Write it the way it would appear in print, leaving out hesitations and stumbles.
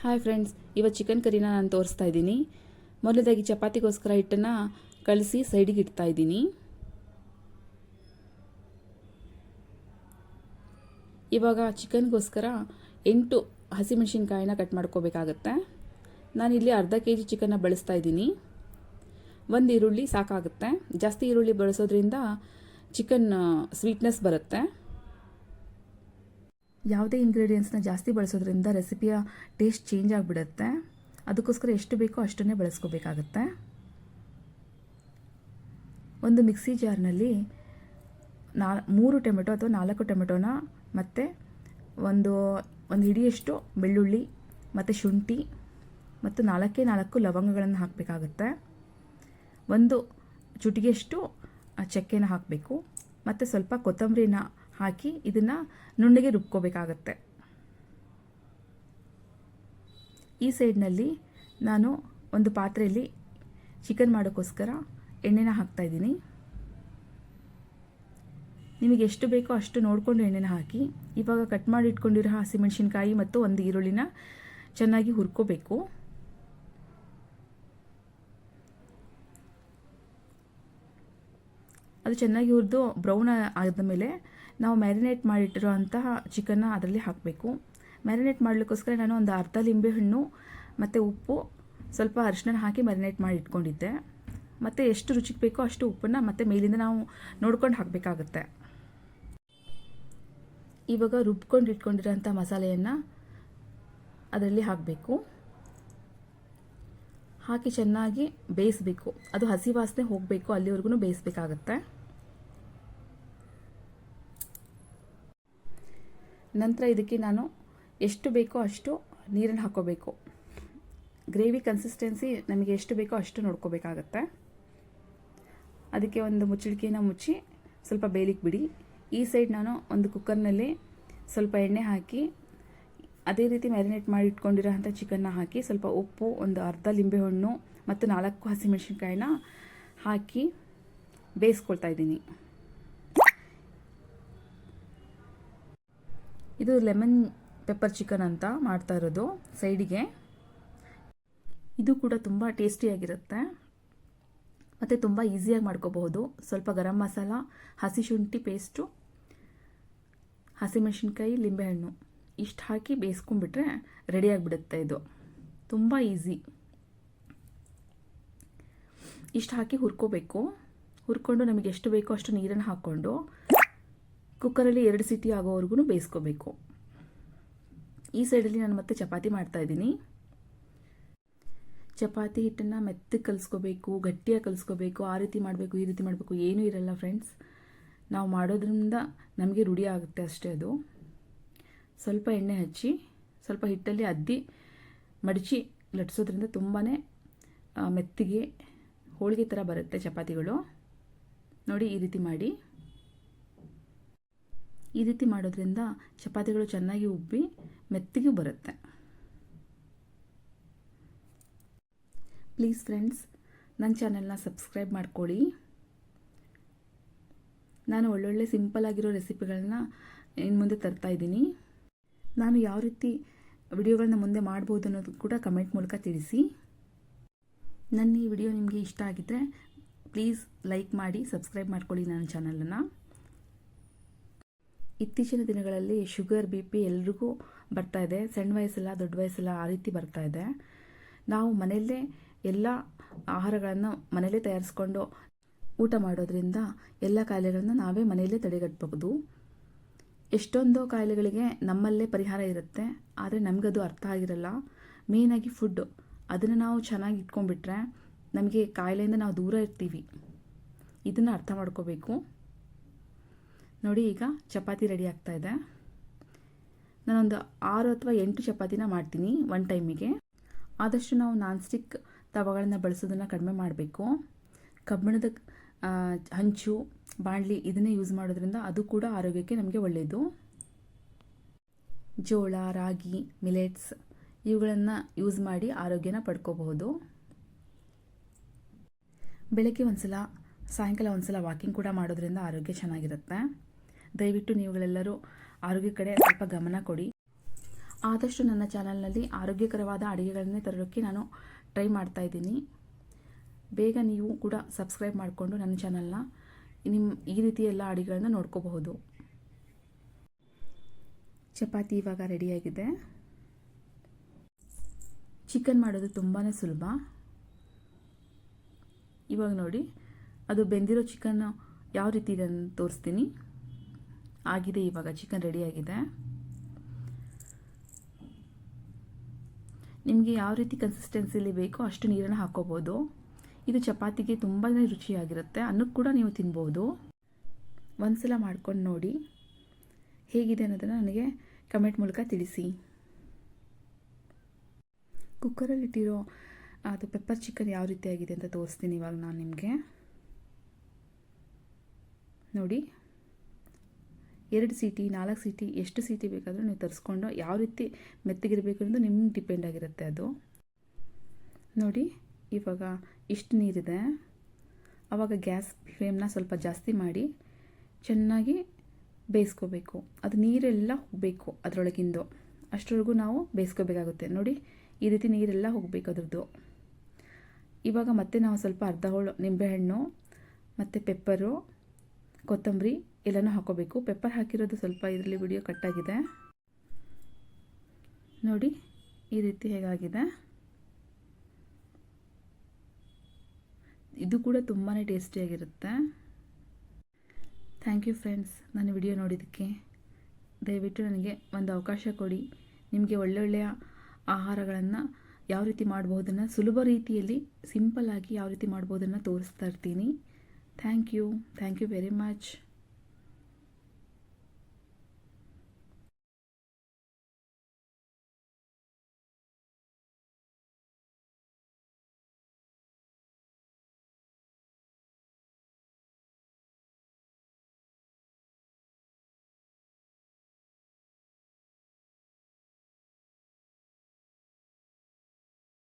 Hi friends, ಇವತ್ತು chicken ಕರಿನ ನಾನು ತೋರಿಸ್ತಾ ಇದ್ದೀನಿ. ಮೊದಲದಾಗಿ ಚಪಾತಿಗೋಸ್ಕರ ಹಿಟ್ಟನ್ನು ಕಲಸಿ ಸೈಡಿಗೆ ಇಡ್ತಾ ಇದ್ದೀನಿ. ಇವಾಗ ಚಿಕನ್ಗೋಸ್ಕರ 8 ಹಸಿಮೆಣಸಿನ್ಕಾಯಿನ ಕಟ್ ಮಾಡ್ಕೋಬೇಕಾಗತ್ತೆ. ನಾನಿಲ್ಲಿ ಅರ್ಧ ಕೆಜಿ ಚಿಕನ್ನ ಬಳಸ್ತಾ ಇದ್ದೀನಿ. 1 ಈರುಳ್ಳಿ ಸಾಕಾಗುತ್ತೆ. ಜಾಸ್ತಿ ಈರುಳ್ಳಿ ಬಳಸೋದ್ರಿಂದ ಚಿಕನ್ ಸ್ವೀಟ್ನೆಸ್ ಬರುತ್ತೆ. ಯಾವುದೇ ಇಂಗ್ರೀಡಿಯೆಂಟ್ಸ್ನ ಜಾಸ್ತಿ ಬಳಸೋದ್ರಿಂದ ರೆಸಿಪಿಯ ಟೇಸ್ಟ್ ಚೇಂಜ್ ಆಗಿಬಿಡುತ್ತೆ. ಅದಕ್ಕೋಸ್ಕರ ಎಷ್ಟು ಬೇಕೋ ಅಷ್ಟನ್ನೇ ಬಳಸ್ಕೋಬೇಕಾಗತ್ತೆ. ಒಂದು ಮಿಕ್ಸಿ ಜಾರ್ನಲ್ಲಿ 3 ಟೊಮೆಟೊ ಅಥವಾ 4 ಟೊಮೆಟೊನ ಮತ್ತು ಒಂದು ಹಿಡಿಯಷ್ಟು ಬೆಳ್ಳುಳ್ಳಿ ಮತ್ತು ಶುಂಠಿ ಮತ್ತು 4 ಲವಂಗಗಳನ್ನು ಹಾಕಬೇಕಾಗತ್ತೆ. ಒಂದು ಚುಟಿಗೆಯಷ್ಟು ಚಕ್ಕೆನ ಹಾಕಬೇಕು ಮತ್ತು ಸ್ವಲ್ಪ ಕೊತ್ತಂಬರಿನ ಹಾಕಿ ಇದನ್ನು ನುಣ್ಣಗೆ ರುಬ್ಕೋಬೇಕಾಗತ್ತೆ. ಈ ಸೈಡ್ನಲ್ಲಿ ನಾನು ಒಂದು ಪಾತ್ರೆಯಲ್ಲಿ ಚಿಕನ್ ಮಾಡೋಕ್ಕೋಸ್ಕರ ಎಣ್ಣೆನ ಹಾಕ್ತಾ ಇದ್ದೀನಿ. ನಿಮಗೆ ಎಷ್ಟು ಬೇಕೋ ಅಷ್ಟು ನೋಡಿಕೊಂಡು ಎಣ್ಣೆನ ಹಾಕಿ. ಇವಾಗ ಕಟ್ ಮಾಡಿ ಇಟ್ಕೊಂಡಿರೋ ಹಸಿಮೆಣಸಿನ್ಕಾಯಿ ಮತ್ತು ಒಂದು ಈರುಳ್ಳಿನ ಚೆನ್ನಾಗಿ ಹುರ್ಕೋಬೇಕು. ಅದು ಚೆನ್ನಾಗಿ ಹುರಿದು ಬ್ರೌನ್ ಆದ ಮೇಲೆ ನಾವು ಮ್ಯಾರಿನೇಟ್ ಮಾಡಿಟ್ಟಿರೋ ಅಂತಹ ಚಿಕನ್ನ ಅದರಲ್ಲಿ ಹಾಕಬೇಕು. ಮ್ಯಾರಿನೇಟ್ ಮಾಡಲಿಕ್ಕೋಸ್ಕರ ನಾನು ಒಂದು ಅರ್ಧ ಲಿಂಬೆಹಣ್ಣು ಮತ್ತು ಉಪ್ಪು ಸ್ವಲ್ಪ ಅರಿಶಿನ ಹಾಕಿ ಮ್ಯಾರಿನೇಟ್ ಮಾಡಿ ಇಟ್ಕೊಂಡಿದ್ದೆ. ಮತ್ತು ಎಷ್ಟು ರುಚಿಗೆ ಬೇಕೋ ಅಷ್ಟು ಉಪ್ಪನ್ನು ಮತ್ತೆ ಮೇಲಿಂದ ನಾವು ನೋಡ್ಕೊಂಡು ಹಾಕಬೇಕಾಗತ್ತೆ. ಇವಾಗ ರುಬ್ಕೊಂಡು ಇಟ್ಕೊಂಡಿರೋಂಥ ಮಸಾಲೆಯನ್ನು ಅದರಲ್ಲಿ ಹಾಕಬೇಕು. ಹಾಕಿ ಚೆನ್ನಾಗಿ ಬೇಯಿಸಬೇಕು. ಅದು ಹಸಿ ವಾಸನೆ ಹೋಗಬೇಕು, ಅಲ್ಲಿವರೆಗೂ ಬೇಯಿಸಬೇಕಾಗತ್ತೆ. ನಂತರ ಇದಕ್ಕೆ ನಾನು ಎಷ್ಟು ಬೇಕೋ ಅಷ್ಟು ನೀರನ್ನು ಹಾಕ್ಕೋಬೇಕು. ಗ್ರೇವಿ ಕನ್ಸಿಸ್ಟೆನ್ಸಿ ನಮಗೆ ಎಷ್ಟು ಬೇಕೋ ಅಷ್ಟು ನೋಡ್ಕೋಬೇಕಾಗತ್ತೆ. ಅದಕ್ಕೆ ಒಂದು ಮುಚ್ಚಳಿಕೆಯನ್ನು ಮುಚ್ಚಿ ಸ್ವಲ್ಪ ಬೇಯಲಿಕ್ಕೆ ಬಿಡಿ. ಈ ಸೈಡ್ ನಾನು ಒಂದು ಕುಕ್ಕರ್ನಲ್ಲಿ ಸ್ವಲ್ಪ ಎಣ್ಣೆ ಹಾಕಿ ಅದೇ ರೀತಿ ಮ್ಯಾರಿನೇಟ್ ಮಾಡಿ ಇಟ್ಕೊಂಡಿರೋ ಅಂಥ ಚಿಕನ್ನ ಹಾಕಿ ಸ್ವಲ್ಪ ಉಪ್ಪು, ಒಂದು ಅರ್ಧ ಲಿಂಬೆಹಣ್ಣು ಮತ್ತು 4 ಹಸಿಮೆಣಸಿನ್ಕಾಯಿನ ಹಾಕಿ ಬೇಯಿಸ್ಕೊಳ್ತಾ ಇದ್ದೀನಿ. ಇದು ಲೆಮನ್ ಪೆಪ್ಪರ್ ಚಿಕನ್ ಅಂತ ಮಾಡ್ತಾ ಇರೋದು ಸೈಡಿಗೆ. ಇದು ಕೂಡ ತುಂಬ ಟೇಸ್ಟಿಯಾಗಿರುತ್ತೆ ಮತ್ತು ತುಂಬ ಈಸಿಯಾಗಿ ಮಾಡ್ಕೋಬಹುದು. ಸ್ವಲ್ಪ ಗರಂ ಮಸಾಲ, ಹಸಿ ಶುಂಠಿ ಪೇಸ್ಟು, ಹಸಿಮೆಣಸಿನ್ಕಾಯಿ, ಲಿಂಬೆಹಣ್ಣು ಇಷ್ಟು ಹಾಕಿ ಬೇಯಿಸ್ಕೊಂಡ್ಬಿಟ್ರೆ ರೆಡಿಯಾಗಿಬಿಡುತ್ತೆ. ಇದು ತುಂಬ ಈಸಿ. ಇಷ್ಟು ಹಾಕಿ ಹುರ್ಕೋಬೇಕು. ಹುರ್ಕೊಂಡು ನಮಗೆ ಎಷ್ಟು ಬೇಕೋ ಅಷ್ಟು ನೀರನ್ನು ಹಾಕ್ಕೊಂಡು ಕುಕ್ಕರಲ್ಲಿ 2 ಸೀಟಿ ಆಗೋವರೆಗೂ ಬೇಯಿಸ್ಕೋಬೇಕು. ಈ ಸೈಡಲ್ಲಿ ನಾನು ಮತ್ತೆ ಚಪಾತಿ ಮಾಡ್ತಾಯಿದ್ದೀನಿ. ಚಪಾತಿ ಹಿಟ್ಟನ್ನು ಮೆತ್ತಗೆ ಕಲಿಸ್ಕೋಬೇಕು, ಗಟ್ಟಿಯಾಗಿ ಕಲಿಸ್ಕೋಬೇಕು. ಆ ರೀತಿ ಮಾಡಬೇಕು, ಈ ರೀತಿ ಮಾಡಬೇಕು ಏನೂ ಇರಲ್ಲ ಫ್ರೆಂಡ್ಸ್. ನಾವು ಮಾಡೋದ್ರಿಂದ ನಮಗೆ ರೂಢಿ ಆಗುತ್ತೆ ಅಷ್ಟೇ. ಅದು ಸ್ವಲ್ಪ ಎಣ್ಣೆ ಹಚ್ಚಿ ಸ್ವಲ್ಪ ಹಿಟ್ಟಲ್ಲಿ ಅದ್ದಿ ಮಡಚಿ ಲಟ್ಸೋದ್ರಿಂದ ತುಂಬಾ ಮೆತ್ತಿಗೆ ಹೋಳಿಗೆ ಥರ ಬರುತ್ತೆ ಚಪಾತಿಗಳು. ನೋಡಿ, ಈ ರೀತಿ ಮಾಡಿ. ಈ ರೀತಿ ಮಾಡೋದ್ರಿಂದ ಚಪಾತಿಗಳು ಚೆನ್ನಾಗಿ ಉಬ್ಬಿ ಮೆತ್ತಿಗೆ ಬರುತ್ತೆ. ಪ್ಲೀಸ್ ಫ್ರೆಂಡ್ಸ್, ನನ್ನ ಚಾನೆಲ್ನ ಸಬ್ಸ್ಕ್ರೈಬ್ ಮಾಡ್ಕೊಳ್ಳಿ. ನಾನು ಒಳ್ಳೊಳ್ಳೆ ಸಿಂಪಲ್ ಆಗಿರೋ ರೆಸಿಪಿಗಳನ್ನ ಇನ್ನು ಮುಂದೆ ತರ್ತಾ ಇದ್ದೀನಿ. ನಾನು ಯಾವ ರೀತಿ ವಿಡಿಯೋಗಳನ್ನ ಮುಂದೆ ಮಾಡ್ಬೋದು ಅನ್ನೋದು ಕೂಡ ಕಮೆಂಟ್ ಮೂಲಕ ತಿಳಿಸಿ. ನನ್ನ ಈ ವಿಡಿಯೋ ನಿಮಗೆ ಇಷ್ಟ ಆಗಿದ್ದರೆ ಪ್ಲೀಸ್ ಲೈಕ್ ಮಾಡಿ, ಸಬ್ಸ್ಕ್ರೈಬ್ ಮಾಡ್ಕೊಳ್ಳಿ ನನ್ನ ಚಾನಲನ್ನು. ಇತ್ತೀಚಿನ ದಿನಗಳಲ್ಲಿ ಶುಗರ್, BP ಎಲ್ರಿಗೂ ಬರ್ತಾ ಇದೆ. ಸಣ್ಣ ವಯಸ್ಸಲ್ಲ, ದೊಡ್ಡ ವಯಸ್ಸಲ್ಲ, ಆ ರೀತಿ ಬರ್ತಾ ಇದೆ. ನಾವು ಮನೆಯಲ್ಲೇ ಎಲ್ಲ ಆಹಾರಗಳನ್ನು ಮನೆಯಲ್ಲೇ ತಯಾರಿಸ್ಕೊಂಡು ಊಟ ಮಾಡೋದ್ರಿಂದ ಎಲ್ಲ ಕಾಯಿಲೆಗಳನ್ನು ನಾವೇ ಮನೆಯಲ್ಲೇ ತಡೆಗಟ್ಟಬಹುದು. ಎಷ್ಟೊಂದು ಕಾಯಿಲೆಗಳಿಗೆ ನಮ್ಮಲ್ಲೇ ಪರಿಹಾರ ಇರುತ್ತೆ, ಆದರೆ ನಮಗದು ಅರ್ಥ ಆಗಿರಲ್ಲ. ಮೇಯ್ನಾಗಿ ಫುಡ್ಡು, ಅದನ್ನು ನಾವು ಚೆನ್ನಾಗಿ ಇಟ್ಕೊಂಡ್ಬಿಟ್ರೆ ನಮಗೆ ಕಾಯಿಲೆಯಿಂದ ನಾವು ದೂರ ಇರ್ತೀವಿ. ಇದನ್ನು ಅರ್ಥ ಮಾಡ್ಕೋಬೇಕು. ನೋಡಿ, ಈಗ ಚಪಾತಿ ರೆಡಿ ಆಗ್ತಾ ಇದೆ. ನಾನೊಂದು 6 ಅಥವಾ 8 ಚಪಾತಿನ ಮಾಡ್ತೀನಿ ಒನ್ ಟೈಮಿಗೆ. ಆದಷ್ಟು ನಾವು ನಾನ್ ಸ್ಟಿಕ್ ತವಗಳನ್ನು ಬಳಸೋದನ್ನು ಕಡಿಮೆ ಮಾಡಬೇಕು. ಕಬ್ಬಿಣದ ಹಂಚು, ಬಾಣಲಿ ಇದನ್ನೇ ಯೂಸ್ ಮಾಡೋದ್ರಿಂದ ಅದು ಕೂಡ ಆರೋಗ್ಯಕ್ಕೆ ನಮಗೆ ಒಳ್ಳೆಯದು. ಜೋಳ, ರಾಗಿ, ಮಿಲೆಟ್ಸ್ ಇವುಗಳನ್ನು ಯೂಸ್ ಮಾಡಿ ಆರೋಗ್ಯನ ಪಡ್ಕೋಬಹುದು. ಬೆಳಗ್ಗೆ ಒಂದ್ಸಲ, ಸಾಯಂಕಾಲ ಒಂದ್ಸಲ ವಾಕಿಂಗ್ ಕೂಡ ಮಾಡೋದ್ರಿಂದ ಆರೋಗ್ಯ ಚೆನ್ನಾಗಿರುತ್ತೆ. ದಯವಿಟ್ಟು ನೀವುಗಳೆಲ್ಲರೂ ಆರೋಗ್ಯ ಕಡೆ ಸ್ವಲ್ಪ ಗಮನ ಕೊಡಿ. ಆದಷ್ಟು ನನ್ನ ಚಾನಲ್ನಲ್ಲಿ ಆರೋಗ್ಯಕರವಾದ ಅಡುಗೆಗಳನ್ನೇ ತರೋಕ್ಕೆ ನಾನು ಟ್ರೈ ಮಾಡ್ತಾ ಇದ್ದೀನಿ. ಬೇಗ ನೀವು ಕೂಡ ಸಬ್ಸ್ಕ್ರೈಬ್ ಮಾಡಿಕೊಂಡು ನನ್ನ ಚಾನಲ್ನ ಈ ರೀತಿ ಎಲ್ಲ ಅಡುಗೆಗಳನ್ನ ನೋಡ್ಕೋಬಹುದು. ಚಪಾತಿ ಇವಾಗ ರೆಡಿಯಾಗಿದೆ. ಚಿಕನ್ ಮಾಡೋದು ತುಂಬಾ ಸುಲಭ. ಇವಾಗ ನೋಡಿ, ಅದು ಬೆಂದಿರೋ ಚಿಕನ್ ಯಾವ ರೀತಿ ಇದೆ ಅಂತ ತೋರಿಸ್ತೀನಿ. ಆಗಿದೆ, ಇವಾಗ ಚಿಕನ್ ರೆಡಿಯಾಗಿದೆ. ನಿಮಗೆ ಯಾವ ರೀತಿ ಕನ್ಸಿಸ್ಟೆನ್ಸಿಲಿ ಬೇಕೋ ಅಷ್ಟು ನೀರನ್ನು ಹಾಕೋಬೋದು. ಇದು ಚಪಾತಿಗೆ ತುಂಬಾ ರುಚಿಯಾಗಿರುತ್ತೆ. ಅನ್ನಕ್ಕೆ ಕೂಡ ನೀವು ತಿನ್ಬೋದು. ಒಂದ್ಸಲ ಮಾಡ್ಕೊಂಡು ನೋಡಿ ಹೇಗಿದೆ ಅನ್ನೋದನ್ನು ನನಗೆ ಕಮೆಂಟ್ ಮೂಲಕ ತಿಳಿಸಿ. ಕುಕ್ಕರಲ್ಲಿಟ್ಟಿರೋ ಅದು ಪೆಪ್ಪರ್ ಚಿಕನ್ ಯಾವ ರೀತಿ ಆಗಿದೆ ಅಂತ ತೋರಿಸ್ತೀನಿ ಇವಾಗ ನಾನು ನಿಮಗೆ. ನೋಡಿ, 2 ಸೀಟಿ 4 ಸೀಟಿ ಎಷ್ಟು ಸೀಟಿ ಬೇಕಾದರೂ ನೀವು ತರಿಸ್ಕೊಂಡು ಯಾವ ರೀತಿ ಮೆತ್ತಗಿರಬೇಕು ಅನ್ನೋದು ನಿಮ್ಗೆ ಡಿಪೆಂಡ್ ಆಗಿರುತ್ತೆ ಅದು. ನೋಡಿ, ಇವಾಗ ಇಷ್ಟು ನೀರಿದೆ. ಆವಾಗ ಗ್ಯಾಸ್ ಫ್ಲೇಮ್ನ ಸ್ವಲ್ಪ ಜಾಸ್ತಿ ಮಾಡಿ ಚೆನ್ನಾಗಿ ಬೇಯಿಸ್ಕೋಬೇಕು. ಅದು ನೀರೆಲ್ಲ ಹೋಗಬೇಕು ಅದರೊಳಗಿಂದು, ಅಷ್ಟರವರೆಗೂ ನಾವು ಬೇಯಿಸ್ಕೋಬೇಕಾಗುತ್ತೆ. ನೋಡಿ, ಈ ರೀತಿ ನೀರೆಲ್ಲ ಹೋಗಬೇಕು ಅದ್ರದ್ದು. ಇವಾಗ ಮತ್ತೆ ನಾವು ಸ್ವಲ್ಪ ಅರ್ಧ ಹೋಳು ನಿಂಬೆಹಣ್ಣು ಮತ್ತು ಪೆಪ್ಪರು, ಕೊತ್ತಂಬರಿ ಎಲ್ಲನೂ ಹಾಕೋಬೇಕು. ಪೆಪ್ಪರ್ ಹಾಕಿರೋದು ಸ್ವಲ್ಪ ಇದರಲ್ಲಿ ವಿಡಿಯೋ ಕಟ್ಟಾಗಿದೆ. ನೋಡಿ ಈ ರೀತಿ ಹೇಗಾಗಿದೆ. ಇದು ಕೂಡ ತುಂಬಾ ಟೇಸ್ಟಿಯಾಗಿರುತ್ತೆ. ಥ್ಯಾಂಕ್ ಯು ಫ್ರೆಂಡ್ಸ್, ನನ್ನ ವಿಡಿಯೋ ನೋಡಿದ್ದಕ್ಕೆ. ದಯವಿಟ್ಟು ನನಗೆ ಒಂದು ಅವಕಾಶ ಕೊಡಿ. ನಿಮಗೆ ಒಳ್ಳೊಳ್ಳೆಯ ಆಹಾರಗಳನ್ನು ಯಾವ ರೀತಿ ಮಾಡ್ಬೋದನ್ನು ಸುಲಭ ರೀತಿಯಲ್ಲಿ ಸಿಂಪಲ್ಲಾಗಿ ಯಾವ ರೀತಿ ಮಾಡ್ಬೋದನ್ನು ತೋರಿಸ್ತಾ ಇರ್ತೀನಿ. Thank you very much.